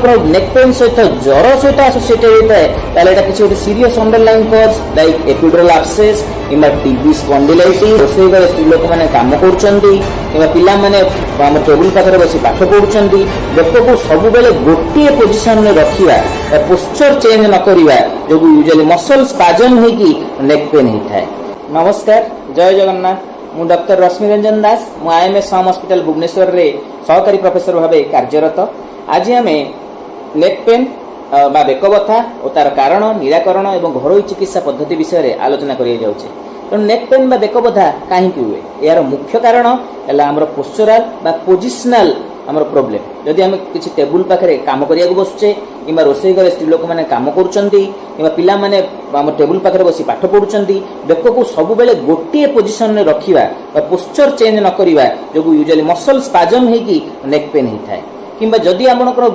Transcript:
Neck pain सहित ज्वर सहित आसोसिएटेड होता है ताले एटा किछि serious underlying cause like epidural abscess किंबा टीबी स्पॉन्डिलाइटिस रोसई घरे स्त्री लोक माने काम करूछंती किंबा पिला माने हम टेबल पाखरे बसी पाठ पढुछंती बेक को सब बेले गोटे पोजीशन में रखिबा पोस्चर चेंज न करिबा जो यूजुअली मसल स्पाजम हे की नेक पेन हिथाय। नमस्कार, जय जगन्नाथ। मु डॉक्टर रश्मि रंजन दास मु आईएमएस साम हॉस्पिटल भुवनेश्वर रे सहकारी प्रोफेसर भाबे कार्यरत। आज आमे नेक पेन बा बेक बथा और तार कारण निराकरण एवं घरोई चिकित्सा पद्धति विषय रे आलोचना करिया जाउछे। तो नेक पेन बा बेक बथा काहे कि हुए यार मुख्य कारण एला हमर पोस्चरल बा पोजिशनल हमर प्रॉब्लम। जदि हम किछि टेबल पाखरे काम करिया बसुचे किंबा रोसई घरे स्त्री लोक माने काम करूछंती किंबा पिला माने हम टेबल पाखरे बसी पाठ पढुछंती बेक को सब बेले गोटे पोजीशन में रखिबा बा पोस्चर चेंज न करिबा जो यूजुअली मसल स्पाजम हे की नेक पेन हिथाय। किंबा जदि आपनकर